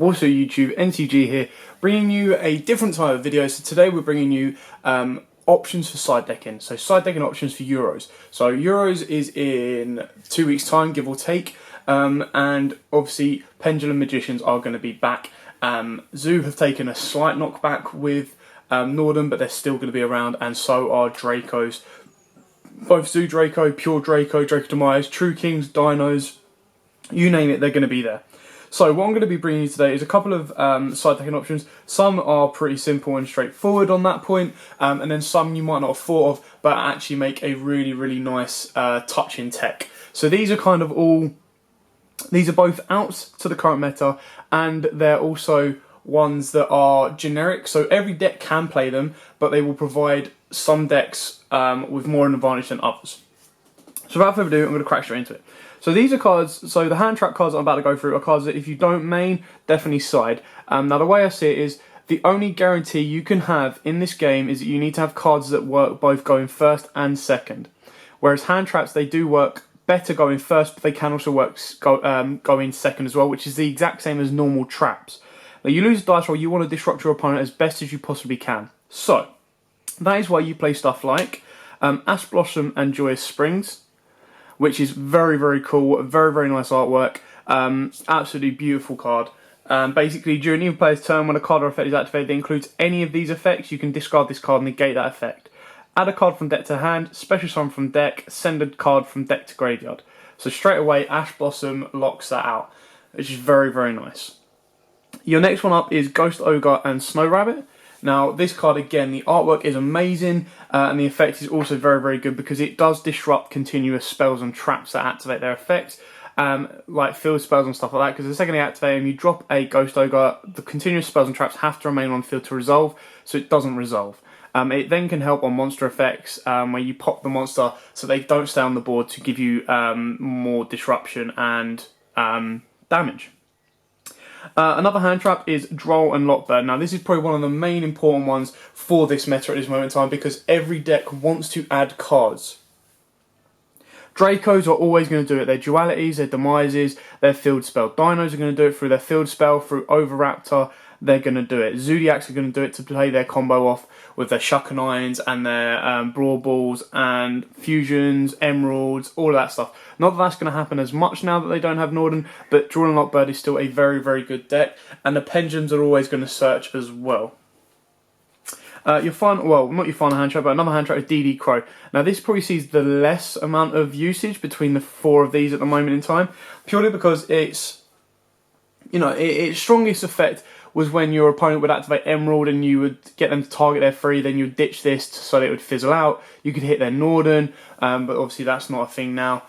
Also YouTube, NCG here, bringing you a different type of video. So today we're bringing you options for side decking. So side decking options for Euros. So Euros is in 2 weeks time, give or take. And obviously Pendulum Magicians are going to be back. Zoo have taken a slight knockback with Norden, but they're still going to be around, and so are Dracos. Both Zoo Draco, Pure Draco, Draco Demise, True Kings, Dinos, you name it, they're going to be there. So what I'm going to be bringing you today is a couple of side decking options. Some are pretty simple and straightforward on that point, and then some you might not have thought of, but actually make a really, really nice touch in tech. So these are kind of all, these are both outs to the current meta, and they're also ones that are generic. So every deck can play them, but they will provide some decks with more an advantage than others. So without further ado, I'm going to crack straight into it. So these are cards, so the hand trap cards I'm about to go through are cards that if you don't main, definitely side. Now the way I see it is, the only guarantee you can have in this game is that you need to have cards that work both going first and second. Whereas hand traps, they do work better going first, but they can also work going second as well, which is the exact same as normal traps. Now you lose a dice roll, you want to disrupt your opponent as best as you possibly can. So, that is why you play stuff like Ash Blossom and Joyous Springs, which is very, very cool, very, very nice artwork, absolutely beautiful card. Basically, during either player's turn, when a card or effect is activated that includes any of these effects, you can discard this card and negate that effect. Add a card from deck to hand, special summon from deck, send a card from deck to graveyard. So straight away, Ash Blossom locks that out, which is very, very nice. Your next one up is Ghost Ogre and Snow Rabbit. Now, this card, again, the artwork is amazing, and the effect is also very, very good because it does disrupt continuous spells and traps that activate their effects, like field spells and stuff like that, because the second they activate them, you drop a Ghost Ogre, the continuous spells and traps have to remain on the field to resolve, so it doesn't resolve. It then can help on monster effects, where you pop the monster so they don't stay on the board to give you more disruption and damage. Another hand trap is Droll and Lockbird. Now this is probably one of the main important ones for this meta at this moment in time because every deck wants to add cards. Dracos are always going to do it. Their dualities, their demises, their field spell. Dinos are going to do it through their field spell, through Overraptor. They're going to do it. Zodiacs are going to do it to play their combo off with their Shuckenines and their Brawl Balls and Fusions, Emeralds, all of that stuff. Not that that's going to happen as much now that they don't have Norden, but Droll and Lockbird is still a very, very good deck, and the Pendulums are always going to search as well. Your final, well, not your final hand trap, but another hand trap is DD Crow. Now this probably sees the less amount of usage between the four of these at the moment in time, purely because it's, you know, its strongest effect was when your opponent would activate Emerald and you would get them to target their free, then you would ditch this so that it would fizzle out. You could hit their Norden, but obviously that's not a thing now.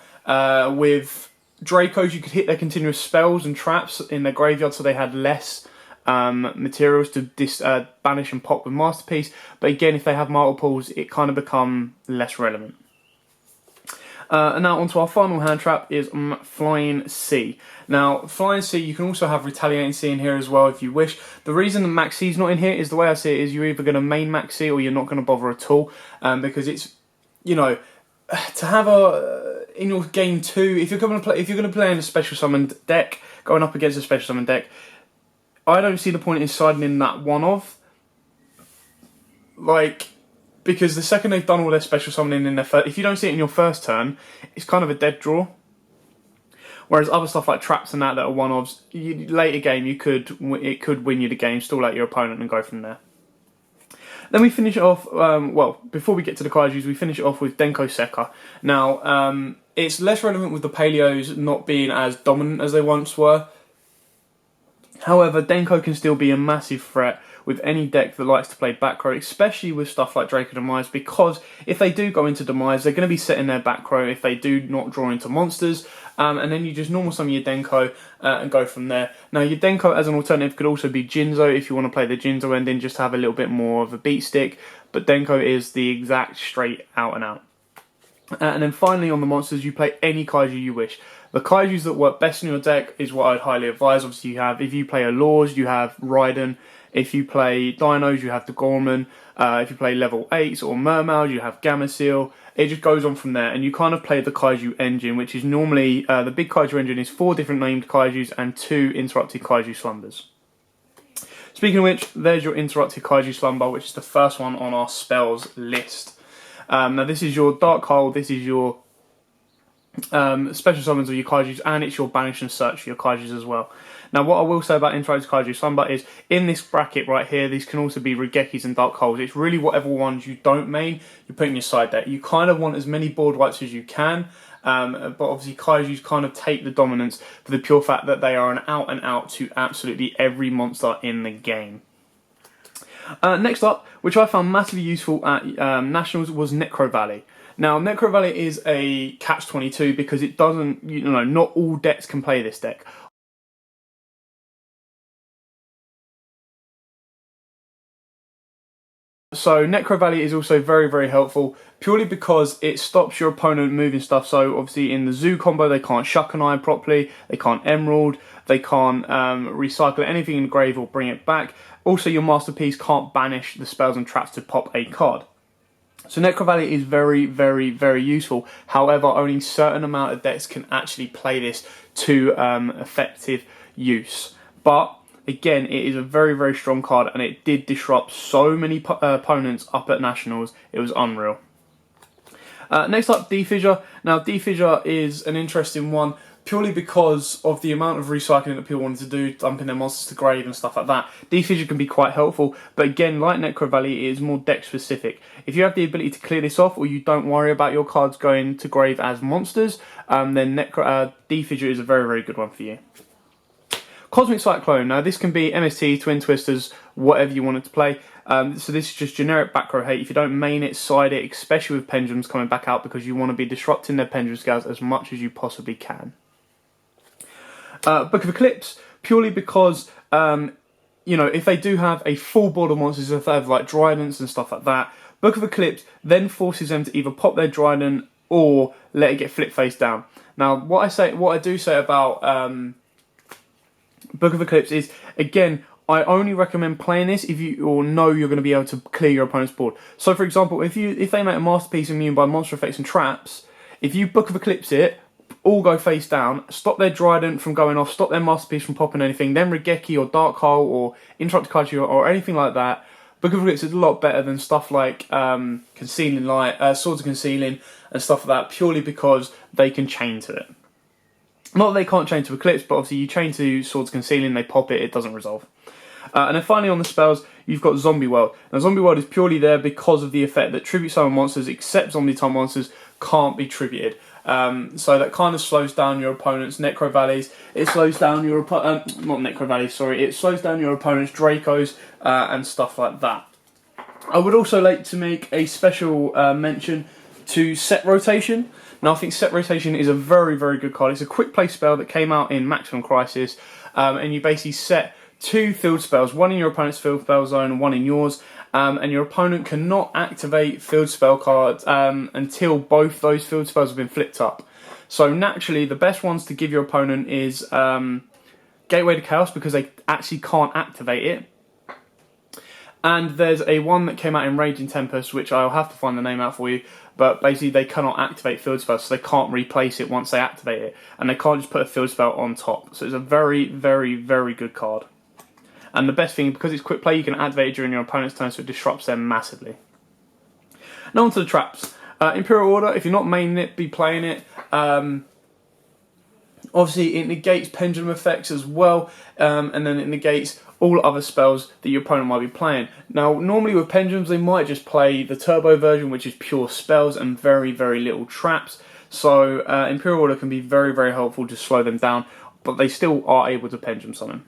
With Dracos, you could hit their continuous spells and traps in their graveyard so they had less materials to banish and pop with Masterpiece. But again, if they have multiples, it kind of become less relevant. And now onto our final hand trap is Flying Sea. Now, Flying Sea, you can also have Retaliating Sea in here as well if you wish. The reason that Max Sea's not in here is the way I see it is you're either going to main Max Sea or you're not going to bother at all. Because it's, you know, to have a in your game 2, if you're going to play in a special summoned deck, going up against a special summoned deck, I don't see the point in siding in that one of. Like, because the second they've done all their special summoning in their first, if you don't see it in your first turn, it's kind of a dead draw. Whereas other stuff like traps and that are one-offs, later game it could win you the game, stall out your opponent and go from there. Then we finish it off, well, before we get to the kaijus, we finish it off with Denko Sekka. Now, it's less relevant with the Paleos not being as dominant as they once were. However, Denko can still be a massive threat with any deck that likes to play back row, especially with stuff like Draco Demise, because if they do go into Demise, they're going to be set in their back row if they do not draw into monsters, and then you just normal summon your Denko and go from there. Now, your Denko as an alternative could also be Jinzo if you want to play the Jinzo ending just to have a little bit more of a beat stick, but Denko is the exact straight out and out. And then finally on the monsters, you play any kaiju you wish. The kaijus that work best in your deck is what I'd highly advise. Obviously, you have, if you play Allures, you have Raiden. If you play Dinos, you have the Gorman. If you play level 8s or Mermaid, you have Gamma Seal. It just goes on from there, and you kind of play the kaiju engine, which is normally, the big kaiju engine is 4 different named kaijus and 2 interrupted kaiju slumbers. Speaking of which, there's your Interrupted Kaiju Slumber, which is the first one on our spells list. Now this is your Dark Hole, this is your special summons of your Kaijus, and it's your Banish and Search for your Kaijus as well. Now what I will say about Interrupted Kaiju Slumber is, in this bracket right here, these can also be Regekis and Dark Holes. It's really whatever ones you don't main, you put in your side deck. You kind of want as many board wipes as you can, but obviously Kaijus kind of take the dominance for the pure fact that they are an out and out to absolutely every monster in the game. Next up, which I found massively useful at Nationals, was Necro Valley. Now, Necro Valley is a catch-22 because it doesn't, not all decks can play this deck. So Necro Valley is also very, very helpful, purely because it stops your opponent moving stuff. So obviously in the Zoo combo, they can't Shuck and Eye properly, they can't Emerald, they can't recycle anything in the grave or bring it back. Also, your Masterpiece can't banish the spells and traps to pop a card. So Necro Valley is very, very, very useful. However, only a certain amount of decks can actually play this to effective use. But again, it is a very, very strong card, and it did disrupt so many opponents up at Nationals. It was unreal. Next up, Defissure. Now, Defissure is an interesting one, purely because of the amount of recycling that people wanted to do, dumping their monsters to grave and stuff like that. Defissure can be quite helpful, but again, like Necro Valley, it is more deck specific. If you have the ability to clear this off, or you don't worry about your cards going to grave as monsters, then Defissure is a very, very good one for you. Cosmic Cyclone. Now this can be MST, Twin Twisters, whatever you want it to play. So this is just generic back row hate. If you don't main it, side it, especially with pendulums coming back out, because you want to be disrupting their pendulum scales as much as you possibly can. Book of Eclipse, purely because, if they do have a full board of monsters, if they have like Dryadants and stuff like that, Book of Eclipse then forces them to either pop their Dryadant or let it get flip face down. Now, what I do say about Book of Eclipse is, again, I only recommend playing this if you know you're going to be able to clear your opponent's board. So, for example, if they make a Masterpiece immune by monster effects and traps, if you Book of Eclipse it, all go face down, stop their Dryadant from going off, stop their Masterpiece from popping anything, then Regeki or Dark Hole or Interrupted Kaiju or anything like that, Book of Eclipse is a lot better than stuff like Concealing Light, Swords of Concealing and stuff like that, purely because they can chain to it. Not that they can't chain to Eclipse, but obviously you chain to Swords of Concealing, they pop it, it doesn't resolve. And then finally on the spells, you've got Zombie World. Now Zombie World is purely there because of the effect that Tribute Summon monsters, except Zombie Time monsters, can't be tributed. So that kind of slows down your opponent's Necro Valleys. It slows down your not Necro Valleys, sorry. It slows down your opponent's Dracos and stuff like that. I would also like to make a special mention to Set Rotation. Now I think Set Rotation is a very, very good card. It's a quick play spell that came out in Maximum Crisis, and you basically set 2 field spells, one in your opponent's field spell zone and one in yours, and your opponent cannot activate field spell cards until both those field spells have been flipped up. So naturally, the best ones to give your opponent is Gateway to Chaos, because they actually can't activate it. And there's a one that came out in Raging Tempest, which I'll have to find the name out for you, but basically they cannot activate field spells, so they can't replace it once they activate it, and they can't just put a field spell on top. So it's a very, very, very good card. And the best thing, because it's quick play, you can activate it during your opponent's turn, so it disrupts them massively. Now on to the traps. Imperial Order, if you're not maining it, be playing it. Obviously it negates pendulum effects as well, and then it negates all other spells that your opponent might be playing. Now normally with pendulums they might just play the turbo version, which is pure spells and very, very little traps. So Imperial Order can be very, very helpful to slow them down, but they still are able to pendulum summon.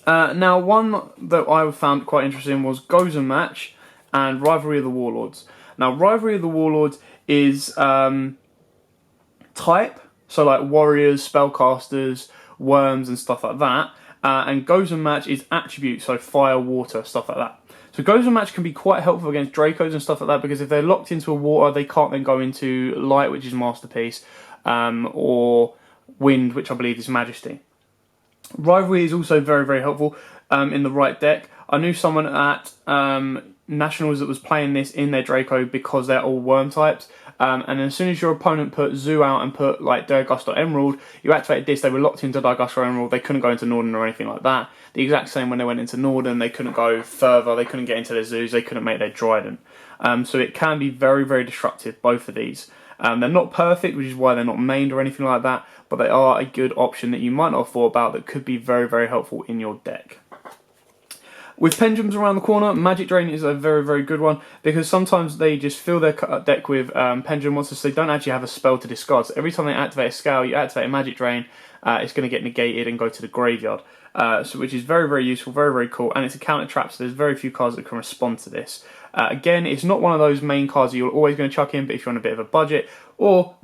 Now one that I found quite interesting was Gozen Match and Rivalry of the Warlords. Now Rivalry of the Warlords is type, so like warriors, spellcasters, worms and stuff like that. And Gozen Match is attribute, so fire, water, stuff like that. So Gozen Match can be quite helpful against Dracos and stuff like that, because if they're locked into a water, they can't then go into light, which is Masterpiece, or wind, which I believe is Majesty. Rivalry is also very, very helpful in the right deck. I knew someone at Nationals that was playing this in their Draco because they're all worm types. And as soon as your opponent put Zoo out and put like Durgust or Emerald, you activated this, they were locked into Durgust or Emerald, they couldn't go into Northern or anything like that. The exact same when they went into Northern, they couldn't go further, they couldn't get into their Zoos, they couldn't make their Dryden. So it can be very, very destructive, both of these. They're not perfect, which is why they're not mained or anything like that, but they are a good option that you might not have thought about that could be very, very helpful in your deck. With Pendulums around the corner, Magic Drain is a very, very good one because sometimes they just fill their deck with Pendulum monsters, so they don't actually have a spell to discard. So every time they activate a Scale, you activate a Magic Drain, it's going to get negated and go to the graveyard, which is very, very useful, very, very cool, and it's a counter trap, so there's very few cards that can respond to this. Again, it's not one of those main cards that you're always going to chuck in, but if you're on a bit of a budget, or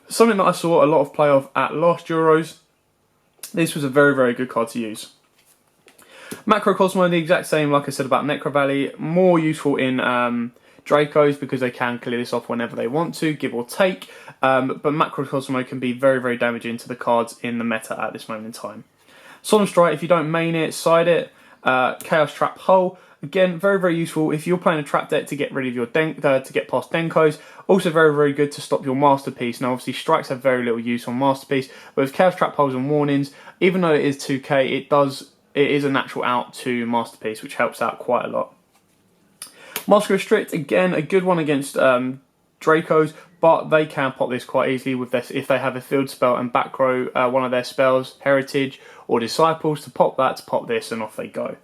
something that I saw a lot of play of at last Euros, this was a very, very good card to use. Macrocosmo, the exact same, like I said about Necro Valley, more useful in Dracos because they can clear this off whenever they want to, give or take, but Macrocosmo can be very, very damaging to the cards in the meta at this moment in time. Solemn Strike, if you don't main it, side it. Chaos Trap Hull, again, very, very useful if you're playing a trap deck to get rid of your to get past Denkos. Also very, very good to stop your Masterpiece. Now, obviously, strikes have very little use on Masterpiece, but with Chaos Trap Hulls and Warnings, even though it is 2k, it is a natural out to Masterpiece, which helps out quite a lot. Mask Restrict, again, a good one against Dracos, but they can pop this quite easily with this if they have a field spell and back row one of their spells, Heritage or Disciples, to pop this, and off they go.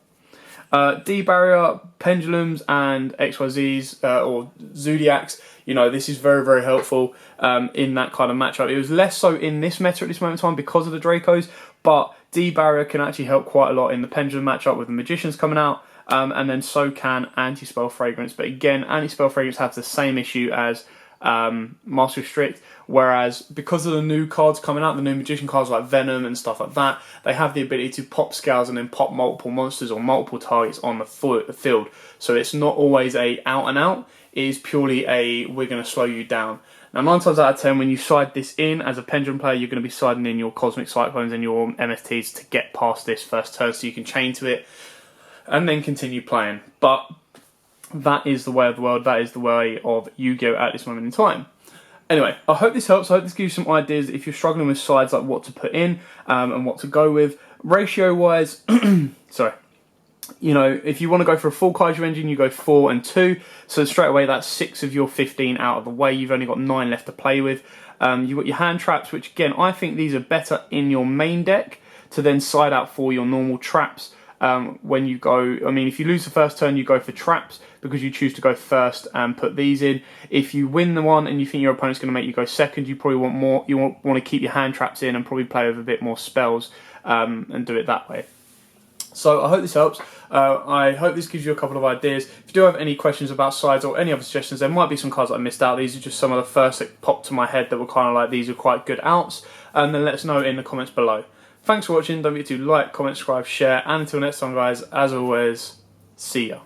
D-Barrier, Pendulums, and XYZs, or Zodiacs, you know, this is very, very helpful in that kind of matchup. It was less so in this meta at this moment in time because of the Dracos, but D-Barrier can actually help quite a lot in the Pendulum matchup with the Magicians coming out, and then so can Anti-Spell Fragrance. But again, Anti-Spell Fragrance has the same issue as Mask Restrict, whereas because of the new cards coming out, the new Magician cards like Venom and stuff like that, they have the ability to pop Scales and then pop multiple monsters or multiple targets on the field. So it's not always a out and out, it is purely a we're going to slow you down. Now 9 times out of 10 when you side this in as a Pendulum player, you're going to be siding in your Cosmic Cyclones and your MSTs to get past this first turn so you can chain to it and then continue playing. But that is the way of the world, that is the way of Yu-Gi-Oh! At this moment in time. Anyway, I hope this helps, I hope this gives you some ideas if you're struggling with sides, like what to put in and what to go with. Ratio-wise, sorry, you know, if you want to go for a full Kaiju engine, you go 4 and 2, so straight away that's 6 of your 15 out of the way, you've only got 9 left to play with. You've got your hand traps, which again, I think these are better in your main deck to then side out for your normal traps. When you go, I mean, if you lose the first turn, you go for traps because you choose to go first and put these in. If you win the one and you think your opponent's going to make you go second, you probably want more. You want to keep your hand traps in and probably play with a bit more spells and do it that way. So I hope this helps. I hope this gives you a couple of ideas. If you do have any questions about sides or any other suggestions, there might be some cards that I missed out. These are just some of the first that popped to my head that were kind of like these are quite good outs. And then let us know in the comments below. Thanks for watching. Don't forget to like, comment, subscribe, share, and until next time, guys, as always, see ya.